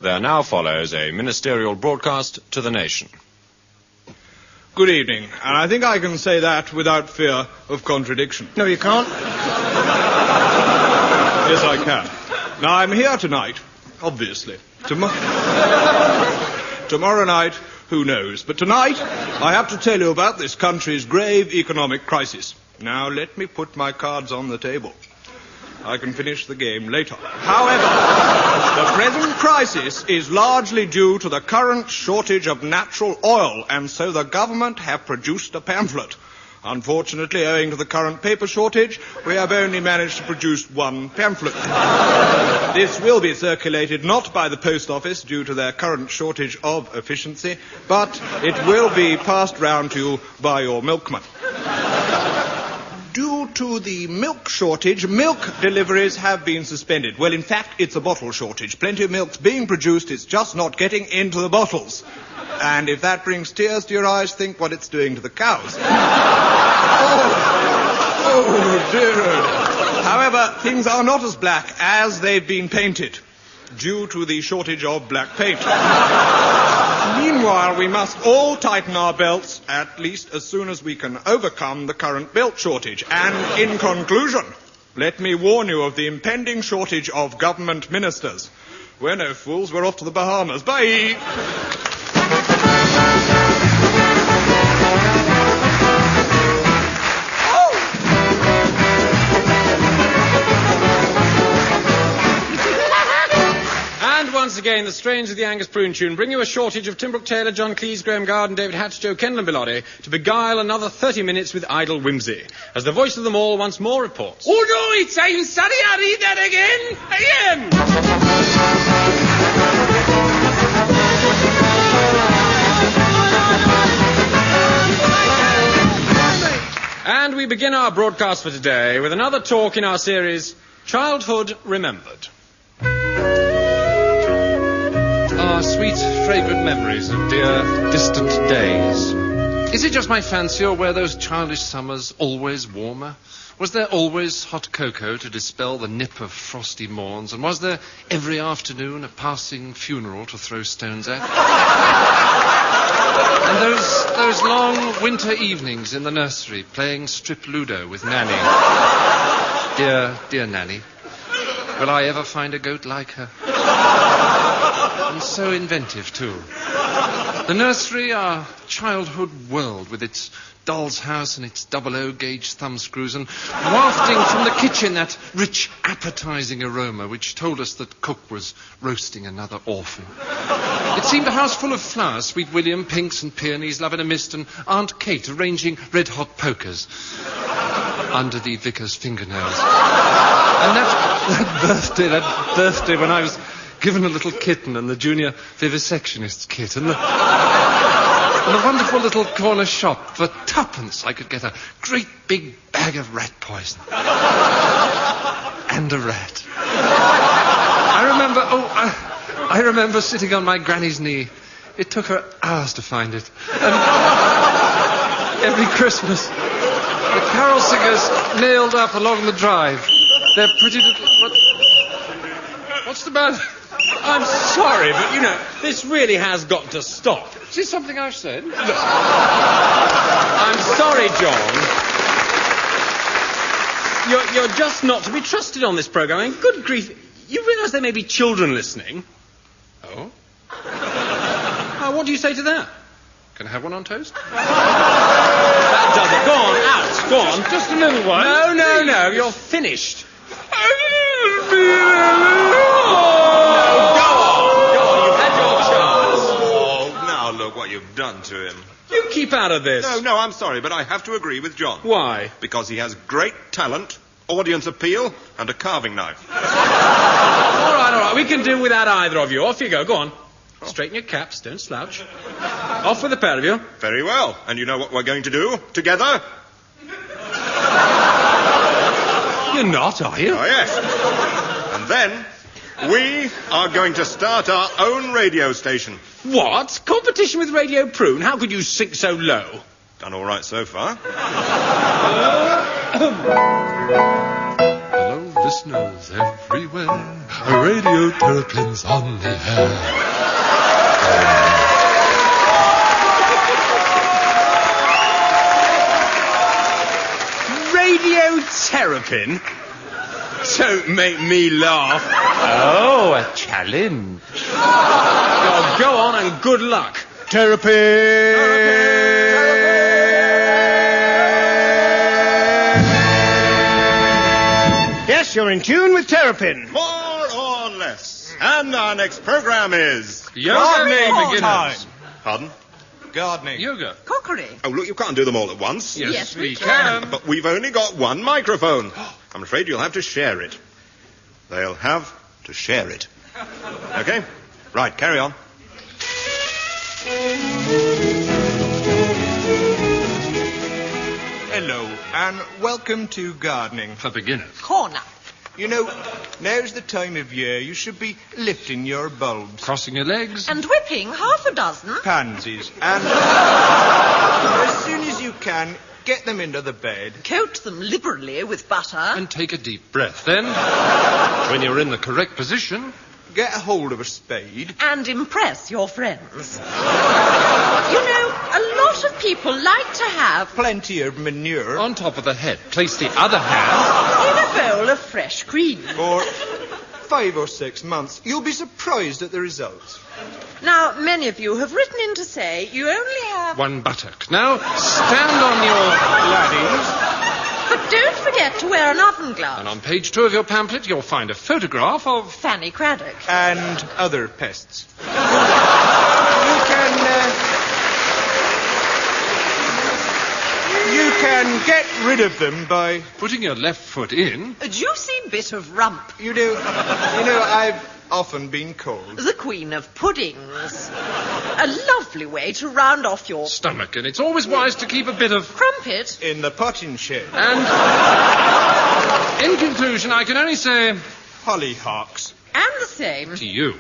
There now follows a ministerial broadcast to the nation. Good evening, and I think I can say that without fear of contradiction. No, you can't. Yes, I can. Now, I'm here tonight, obviously. Tomorrow night, who knows? But tonight, I have to tell you about this country's grave economic crisis. Now, let me put my cards on the table. I can finish the game later. However, the present crisis is largely due to the current shortage of natural oil, and so the government have produced a pamphlet. Unfortunately, owing to the current paper shortage, we have only managed to produce one pamphlet. This will be circulated not by the post office due to their current shortage of efficiency, but it will be passed round to you by your milkman. Due to the milk shortage, milk deliveries have been suspended. Well, in fact, it's a bottle shortage. Plenty of milk's being produced, it's just not getting into the bottles. And if that brings tears to your eyes, think what it's doing to the cows. Oh, dear. However, things are not as black as they've been painted, due to the shortage of black paint. Meanwhile, we must all tighten our belts, at least as soon as we can overcome the current belt shortage. And in conclusion, let me warn you of the impending shortage of government ministers. We're no fools, we're off to the Bahamas. Bye! Once again, the strains of the Angus Prune tune bring you a shortage of Tim Brooke Taylor, John Cleese, Graham Garden, David Hatch, Joe Kendall and Bilotti to beguile another 30 minutes with idle whimsy, as the voice of them all once more reports. Oh no, it's I'm sorry I read that again. And we begin our broadcast for today with another talk in our series, Childhood Remembered. Sweet, fragrant memories of dear, distant days. Is it just my fancy, or were those childish summers always warmer? Was there always hot cocoa to dispel the nip of frosty morns? And was there every afternoon a passing funeral to throw stones at? And those long winter evenings in the nursery playing strip Ludo with Nanny. Dear Nanny. Will I ever find a goat like her? And so inventive, too. The nursery, our childhood world, with its doll's house and its 00 gauge thumbscrews, and wafting from the kitchen that rich, appetizing aroma which told us that cook was roasting another orphan. It seemed a house full of flowers, Sweet William, pinks and peonies, love in a mist, and Aunt Kate arranging red-hot pokers under the vicar's fingernails. And that birthday when I was given a little kitten and the junior vivisectionist's kit, and the wonderful little corner shop. For twopence I could get a great big bag of rat poison. And a rat. I remember sitting on my granny's knee. It took her hours to find it. And every Christmas, the carol singers nailed up along the drive. They're pretty little... What's the matter? I'm sorry, but, this really has got to stop. Is this something I've said? I'm sorry, John. You're just not to be trusted on this programme. I mean, good grief. You realise there may be children listening? Oh? What do you say to that? Can I have one on toast? That does it. Go on, out. Go on. Just a little one. No. You're finished. Look what you've done to him. You keep out of this. No, I'm sorry, but I have to agree with John. Why? Because he has great talent, audience appeal, and a carving knife. All right. We can do without either of you. Off you go. Go on. Straighten your caps. Don't slouch. Off with the pair of you. Very well. And you know what we're going to do together? You're not, are you? Oh, yes. And then we are going to start our own radio station. What? Competition with Radio Prune? How could you sink so low? Done all right so far. Hello, listeners everywhere. Radio Terrapin's on the air. Radio Terrapin? Don't make me laugh. Oh, a challenge. Oh, go on and good luck. Yes, you're in tune with Terrapin. More or less. And our next program is... Yoga beginners. Pardon? Gardening. Yoga. Cookery. Oh, look, you can't do them all at once. Yes, we can. But we've only got one microphone. I'm afraid you'll have to share it. They'll have to share it. Okay? Right, carry on. Hello, and welcome to gardening. For beginners. Corner. You know, now's the time of year you should be lifting your bulbs, Crossing your legs. And whipping half a dozen. pansies, and as soon as you can, get them into the bed. Coat them liberally with butter. And take a deep breath. Then, when you're in the correct position, Get a hold of a spade. And impress your friends. You know, a lot of people like to have... Plenty of manure. on top of the head, place the other hand. in a bowl of fresh cream. For 5 or 6 months. You'll be surprised at the results. Now, many of you have written in to say you only have... One buttock. Now, stand on your... Laddies, But don't forget to wear an oven glove. And on page 2 of your pamphlet, you'll find a photograph of... Fanny Craddock. and other pests. You can get rid of them by... putting your left foot in. A juicy bit of rump. You know, I've often been called. The queen of puddings. A lovely way to round off your... Stomach, and it's always wise to keep a bit of... crumpet. In the potting shed. And, in conclusion, I can only say Hollyhocks. And the same. to you.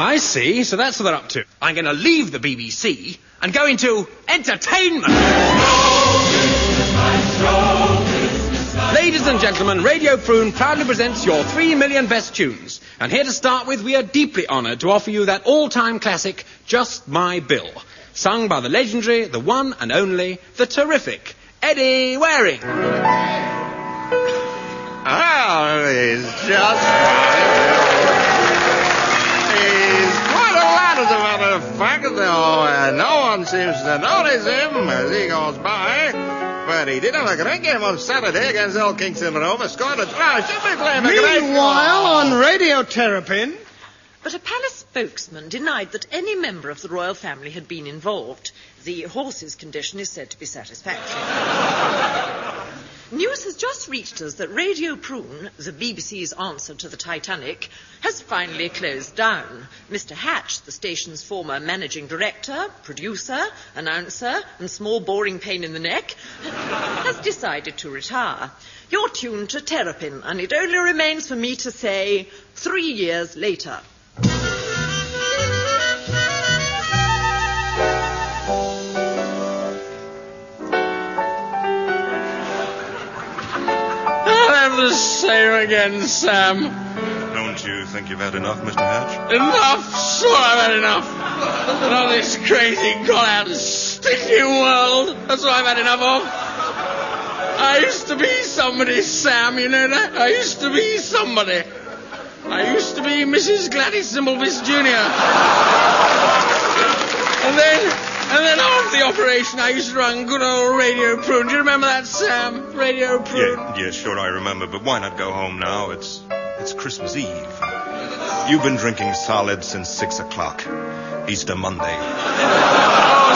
I see. So that's what they're up to. I'm going to leave the BBC and go into entertainment. Ladies and gentlemen, Radio Prune proudly presents your 3 million best tunes. And here to start with, we are deeply honoured to offer you that all-time classic, Just My Bill, sung by the legendary, the one and only, the terrific Eddie Waring. Oh, he's just... He's quite a lad, as a matter of fact, though no one seems to notice him as he goes by. But he did have a great game on Saturday against Old Kingston Rovers. Scored a try. Should be playing a great... Meanwhile, on Radio Terrapin... But a palace spokesman denied that any member of the royal family had been involved. The horse's condition is said to be satisfactory. News has just reached us that Radio Prune, the BBC's answer to the Titanic, has finally closed down. Mr. Hatch, the station's former managing director, producer, announcer, and small boring pain in the neck, has decided to retire. You're tuned to Terrapin, and it only remains for me to say 3 years later. The same again, Sam. Don't you think you've had enough, Mr. Hatch? Enough, sure I've had enough. Not this crazy, gone-out, stinking world. That's what I've had enough of. I used to be somebody, Sam, you know that? I used to be somebody. I used to be Mrs. Gladys Zimbalvis Jr. And then after the operation, I used to run good old Radio Prune. Do you remember that, Sam? Radio Prune? Yeah, sure, I remember. But why not go home now? It's Christmas Eve. You've been drinking solid since 6 o'clock. Easter Monday. Oh,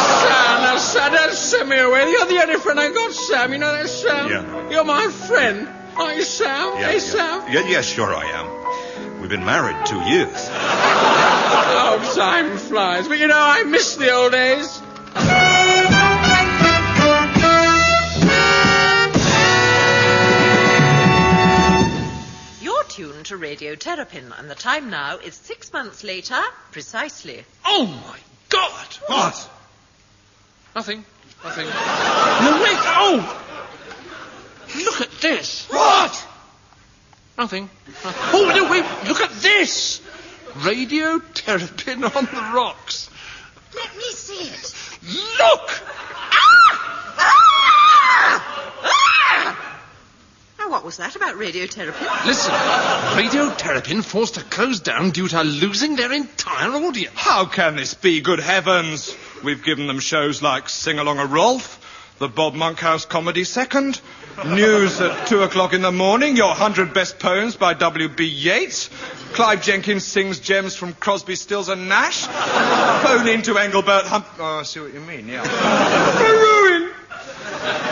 Sam, don't send me away. You're the only friend I got, Sam. You know that, Sam? Yeah. You're my friend. Aren't you, Sam? Yeah, Hey, yeah. Sam? Yeah, sure I am. We've been married 2 years. Oh, time flies. But, you know, I miss the old days. You're tuned to Radio Terrapin, and the time now is 6 months later, precisely. Oh, my God. What? Nothing. No, wait! Oh! Look at this! What? Nothing. Oh, no, wait! Look at this! Radio terrapin on the rocks. Let me see it. Look! Now, what was that about radiotherapy? Listen, Radio Terrapin forced to close down due to losing their entire audience. How can this be, good heavens? We've given them shows like Sing Along a Rolf, the Bob Monkhouse Comedy Second, News at 2 o'clock in the morning, Your 100 Best Poems by W.B. Yeats, Clive Jenkins Sings Gems from Crosby, Stills and Nash, Phone into Engelbert Oh, I see what you mean, yeah. Ruin!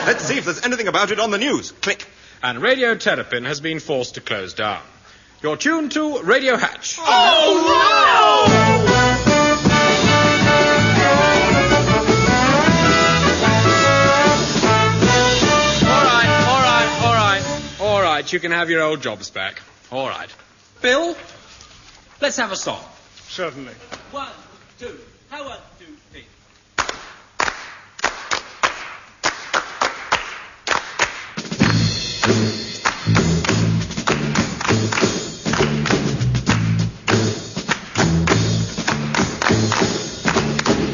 Let's see if there's anything about it on the news. Click. And Radio Terrapin has been forced to close down. You're tuned to Radio Hatch. All right, you can have your old jobs back. All right. Bill, let's have a song. Certainly. 1, 2, how 1, 2, 3.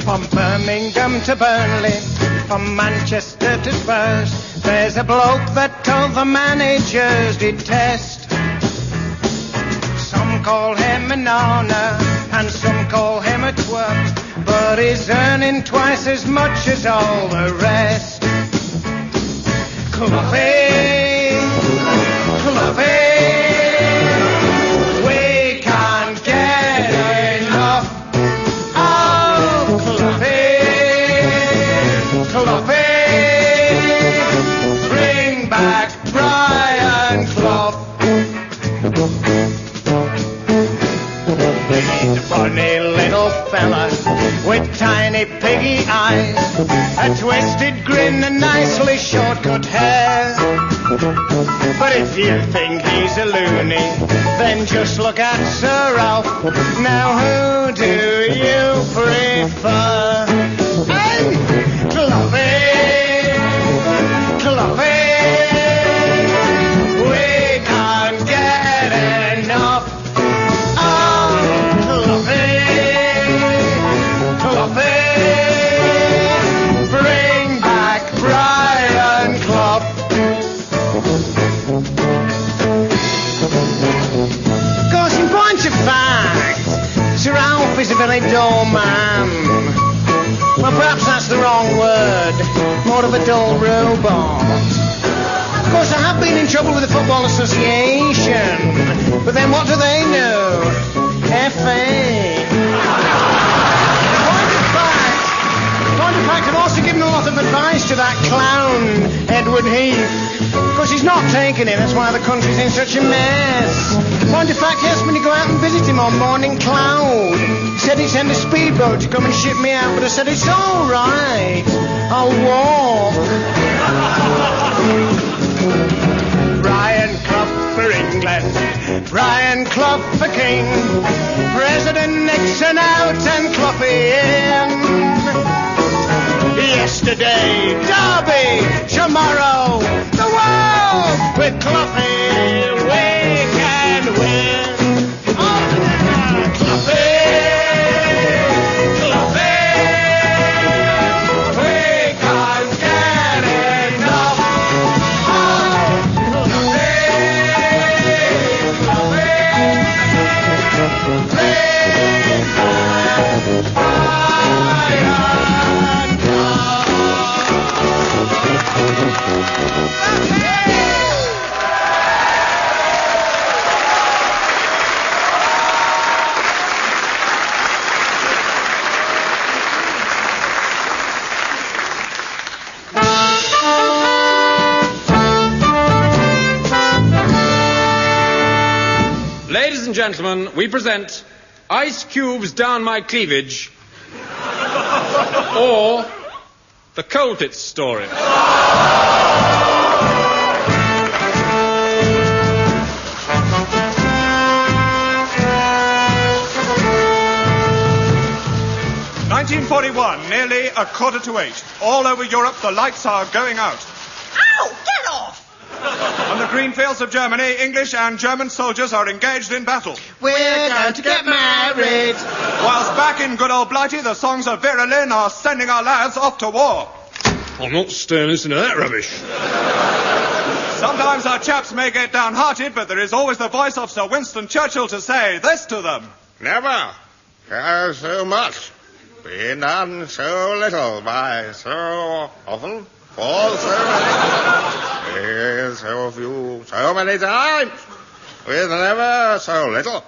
From Birmingham to Burnley, from Manchester to Spurs, there's a bloke that all the managers detest. Some call him an honor, and some call him a twerp, but he's earning twice as much as all the rest. Cluffy, we can't get enough. Oh, Cluffy, bring back Brian Clough. He's a funny little fella with tiny piggy eyes, a twisted grin and nicely short-cut hair. But if you think he's a loony, then just look at Sir Ralph. Now who do you prefer? Hey, Cluffy, we can't get enough. Bring back Brian Clough. Of course, in point of fact, Sir Ralph is a very dull man. Well, perhaps that's the wrong word. More of a dull robot. Of course, I have been in trouble with the Football Association. But then what do they know? FA. In fact, I've also given a lot of advice to that clown, Edward Heath. Of course, he's not taking it. That's why the country's in such a mess. Point of fact, he asked me to go out and visit him on Morning Cloud. He said he'd send a speedboat to come and ship me out, but I said, it's all right. I'll walk. Brian Clough for England, Brian Clough for King, President Nixon out and Cloughie in. Yesterday, Derby, tomorrow, the world. With Cloughie, we can win. Oh, yeah, Cloughie, we can't get enough. Oh, Ladies and gentlemen, we present Ice Cubes Down My Cleavage or the Colditz Story. "1941, nearly 8:45. All over Europe, the lights are going out. Ow! Get off! On the green fields of Germany, English and German soldiers are engaged in battle. We're going to get married. Whilst back in good old Blighty, the songs of Vera Lynn are sending our lads off to war. I'm not staying listening to that rubbish. Sometimes our chaps may get downhearted, but there is always the voice of Sir Winston Churchill to say this to them. Never have so much been done so little by so often for so many. Yes, so few, so many times with never so little.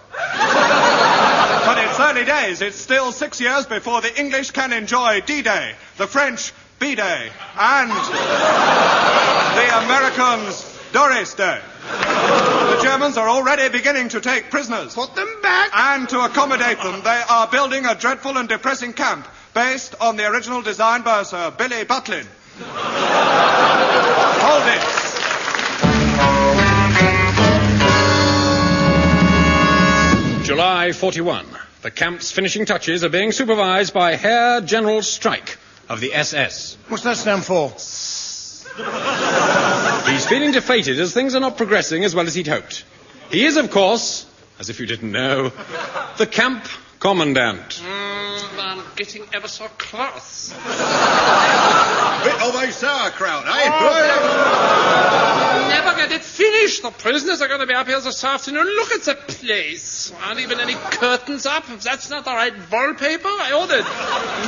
But it's early days. It's still 6 years before the English can enjoy D-Day, the French B-Day, and the Americans Doris Day. The Germans are already beginning to take prisoners. Put them back. And to accommodate them, they are building a dreadful and depressing camp based on the original design by Sir Billy Butlin. Colditz. July 41. The camp's finishing touches are being supervised by Herr General Streik of the SS. What's that stand for? He's feeling defeated as things are not progressing as well as he'd hoped. He is, of course, as if you didn't know, the camp commandant. I'm getting ever so close. Bit of a sauerkraut, eh? Never get it finished. The prisoners are going to be up here this afternoon. Look at the place. Aren't even any curtains up. If that's not the right wallpaper, I ordered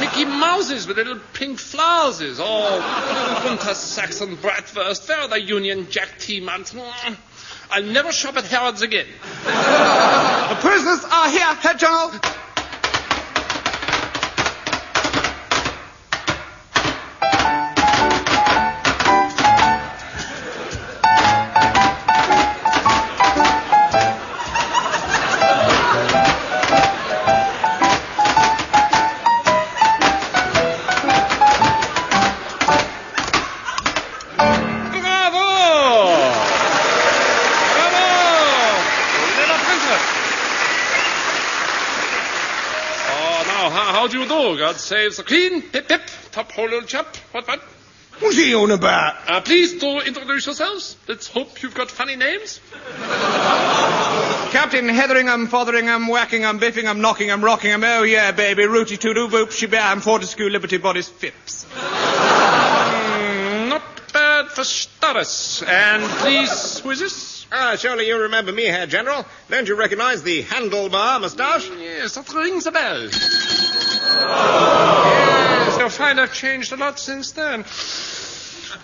Mickey Mouses with little pink flowers. Oh, Gunter Saxon Bratwurst. Where are the Union Jack T-Mans? I'll never shop at Harrods again. The prisoners are here, Herr General. How do you do? God save the Queen. Hip, hip. Top hole, little chap. What? What's he on about? Please do introduce yourselves. Let's hope you've got funny names. Captain Heatheringham, Fotheringham, Wackingham, Biffingham, Knockingham, Rockingham, oh yeah, baby, Rooty Toodoo, Boop, Shebam, Fortescue, Liberty Bodies, Phipps. Not bad for starters. And please, who is this? Surely you remember me, Herr General. Don't you recognize the handlebar moustache? Yes, that rings a bell. Yes, you'll find I've changed a lot since then.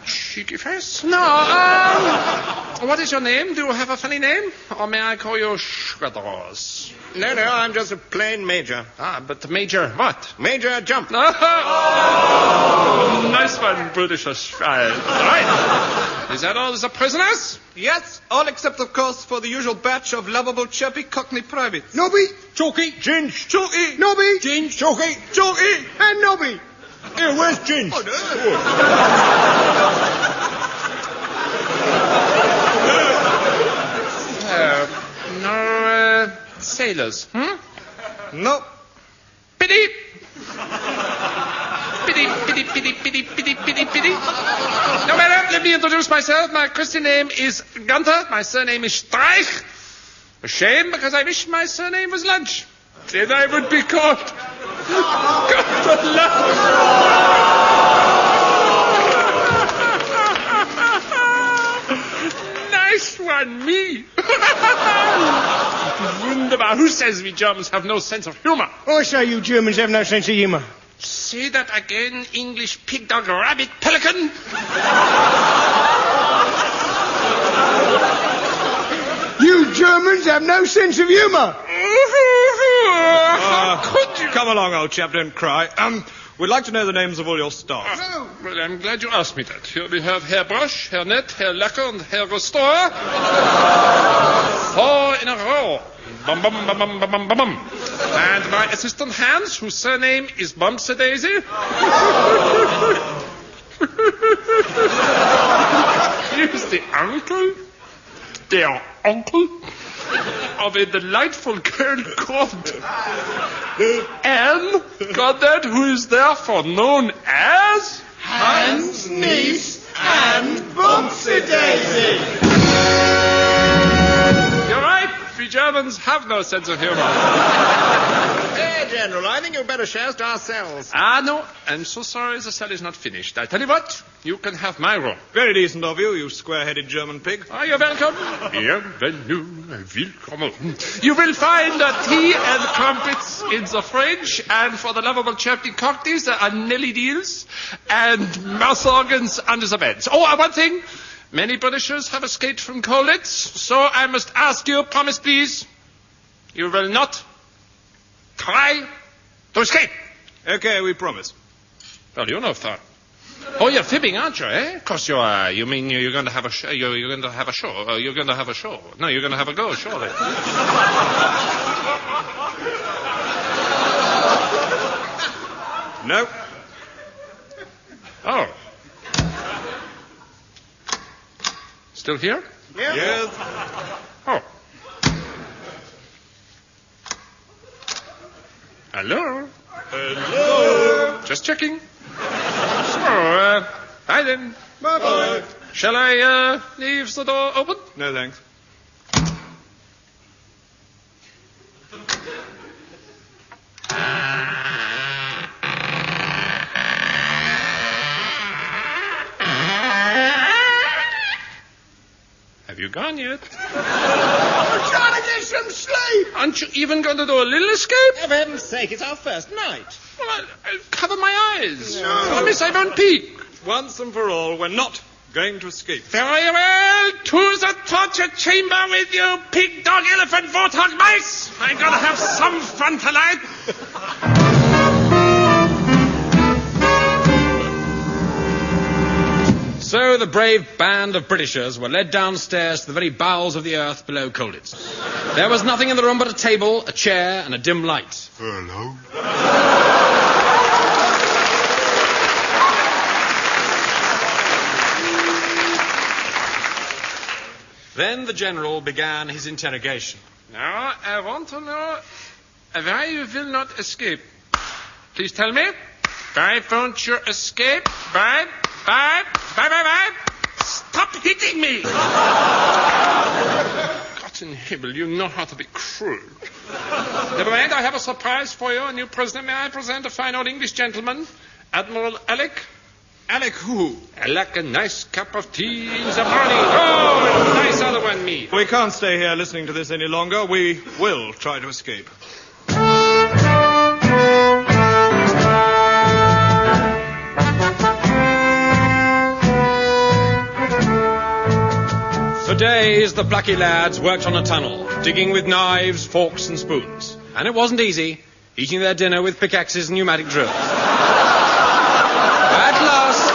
Cheeky face. No, what is your name? Do you have a funny name? Or may I call you Shredros? No, I'm just a plain major. But Major what? Major Jump. Oh, nice one, British child. All right. Is that all the prisoners? Yes, all except, of course, for the usual batch of lovable, chirpy Cockney privates. Nobby. Chalky. Ginge. Chalky. Nobby. Ginge. Chalky. Chalky. And Nobby. Here, where's Ginge? Oh, No sailors, No. Pity. Pity. No matter, let me introduce myself. My Christian name is Gunter. My surname is Streich. A shame, because I wish my surname was Lunch. Then I would be called Gunter Lunch. Nice one, me. Wunderbar. Who says we Germans have no sense of humor? I say you Germans have no sense of humour. Say that again, English pig dog rabbit pelican. You Germans have no sense of humour. How could you? Come along, old chap, don't cry. We'd like to know the names of all your staff. Well, I'm glad you asked me that. Here we have Herr Brush, Herr Net, Herr Lacker, and Herr Restore. 4 in a row. Bum, bum, bum, bum, bum, bum, bum. And my assistant Hans, whose surname is Bumps-a-Daisy. Here's the uncle. Der Onkel. of a delightful girl called Anne Goddard, who is therefore known as Hans, niece, and Bumsy Daisy. You're right. We Germans have no sense of humor. Hey, General, I think you'd better share to ourselves. No, I'm so sorry the cell is not finished. I tell you what, you can have my room. Very decent of you, you square-headed German pig. You're welcome. Bienvenue, willkommen. You will find tea and crumpets in the fridge, and for the lovable chirpy cockneys, there are Nelly deals and mouth organs under the beds. One thing. Many Britishers have escaped from Colditz, so I must ask you, promise please, you will not try to escape. Okay, we promise. Well, you know, sir. You're fibbing, aren't you, eh? Of course you are. You mean you're going to have a show? You're going to have a show? You're going to have a show? No, you're going to have a go, surely. No. Oh. Still here? Yeah. Yes. Oh. Hello? Hello. Just checking. So, hi then. Bye-bye. Shall I, leave the door open? No, thanks. Have you gone yet? I'm trying to get some sleep. Aren't you even going to do a little escape? For heaven's sake, it's our first night. Well, I'll cover my eyes. No. Promise I won't peek. Once and for all, we're not going to escape. Very well. To the torture chamber with you, pig, dog, elephant, warthog, mice. I'm going to have some fun tonight. So the brave band of Britishers were led downstairs to the very bowels of the earth below Colditz. There was nothing in the room but a table, a chair, and a dim light. Hello? Then the general began his interrogation. Now, I want to know why you will not escape. Please tell me. Why won't you escape? Why? Stop hitting me! God in heaven, you know how to be cruel. Never mind, I have a surprise for you, a new prisoner. May I present a fine old English gentleman, Admiral Alec? Alec who? Alec, a nice cup of tea in the morning. Oh, a nice other one, me. We can't stay here listening to this any longer. We will try to escape. For days, the plucky lads worked on a tunnel, digging with knives, forks, and spoons. And it wasn't easy, eating their dinner with pickaxes and pneumatic drills. At last,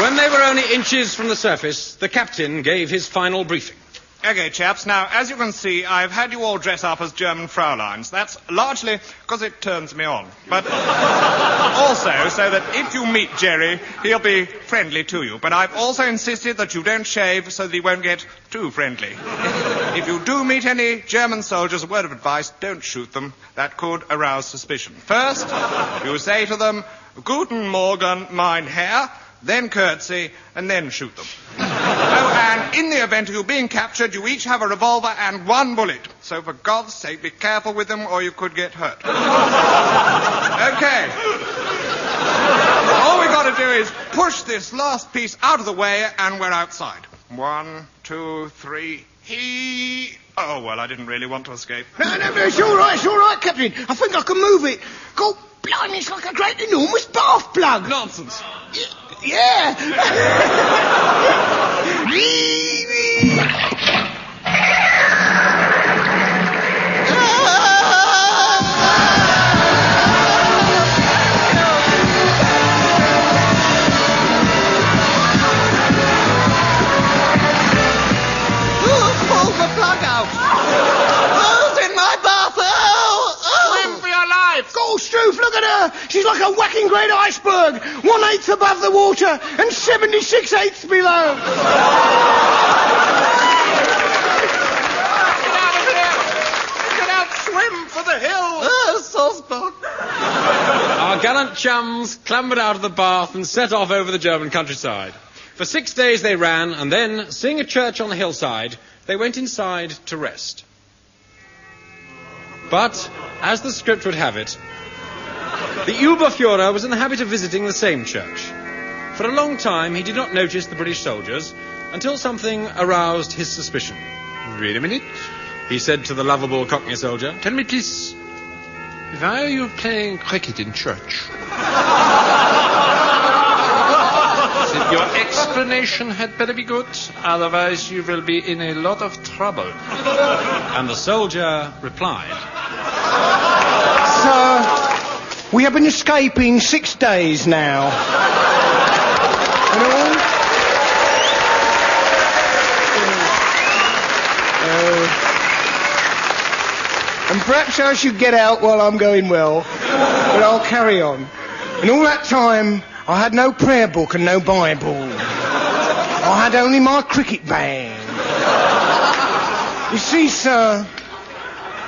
when they were only inches from the surface, the captain gave his final briefing. Okay, chaps, now, as you can see, I've had you all dress up as German Frauleins. That's largely because it turns me on. But also so that if you meet Jerry, he'll be friendly to you. But I've also insisted that you don't shave so that he won't get too friendly. If you do meet any German soldiers, a word of advice, don't shoot them. That could arouse suspicion. First, you say to them, Guten Morgen, mein Herr, then curtsy, and then shoot them. And in the event of you being captured, you each have a revolver and one bullet. So for God's sake, be careful with them or you could get hurt. Okay. All we got to do is push this last piece out of the way and we're outside. 1, 2, 3, Oh, well, I didn't really want to escape. No, it's all right, Captain. I think I can move it. God, blimey, it's like a great enormous bath plug. Nonsense. Yeah. Pull the plug out. Who's in my bath? Swim for your life! Go, Struth, look at her. She's like a wacky fucking great iceberg, 1/8 above the water and 76/8 below. Get out, swim for the hill. Our gallant chums clambered out of the bath and set off over the German countryside. For 6 days they ran, and then, seeing a church on the hillside, they went inside to rest. But, as the script would have it, the Oberfuhrer was in the habit of visiting the same church. For a long time, he did not notice the British soldiers until something aroused his suspicion. Wait a minute. He said to the lovable Cockney soldier, Tell me, please, why are you playing cricket in church? Your explanation had better be good, otherwise you will be in a lot of trouble. And the soldier replied, Sir, we have been escaping 6 days now. And perhaps I should get out while I'm going well, but I'll carry on. And all that time, I had no prayer book and no Bible. I had only my cricket bag. You see, sir,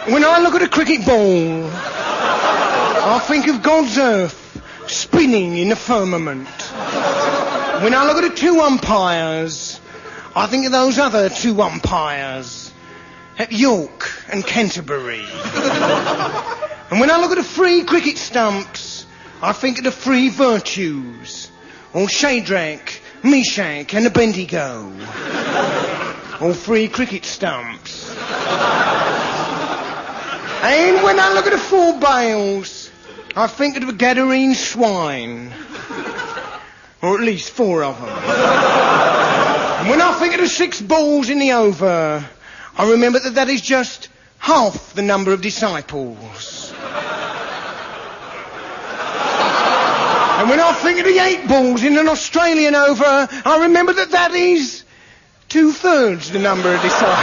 when I look at a cricket ball, I think of God's earth spinning in the firmament. When I look at the 2 umpires, I think of those other 2 umpires at York and Canterbury. And when I look at the 3 cricket stumps, I think of the 3 virtues, or Shadrach, Meshach and Abednego. All 3 cricket stumps. And when I look at the 4 bales, I think of the Gadarene swine. Or at least 4 of them. And when I think of the 6 balls in the over, I remember that is just half the number of disciples. And when I think of the 8 balls in an Australian over, I remember that is 2/3 the number of disciples.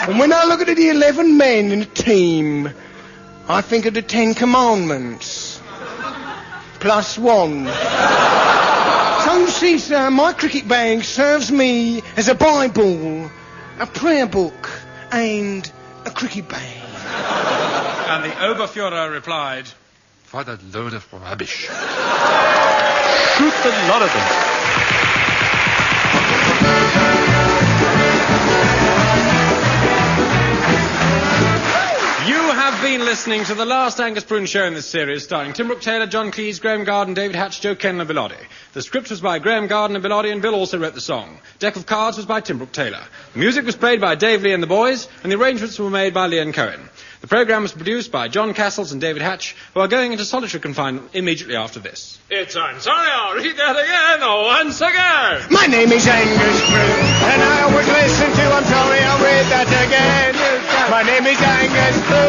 And when I look at the 11 men in a team, I think of the 10 commandments. Plus 1. So you see, sir, my cricket bag serves me as a Bible, a prayer book, and a cricket bag. And the Oberfuhrer replied, What a load of rubbish. Shoot the lot of them. You have been listening to the last Angus Prune show in this series, starring Tim Brooke Taylor, John Cleese, Graham Garden, David Hatch, Joe Kenner, and Bill Oddie. The script was by Graham Garden and Bill Oddie, and Bill also wrote the song. Deck of Cards was by Tim Brooke Taylor. The music was played by Dave Lee and the Boys, and the arrangements were made by Leon Cohen. The programme was produced by John Castles and David Hatch, who are going into solitary confinement immediately after this. I'm sorry, I'll read that again, once again. My name is Angus Prune, and I always listen to I'm sorry, I'll read that again. My name is Angus Prune.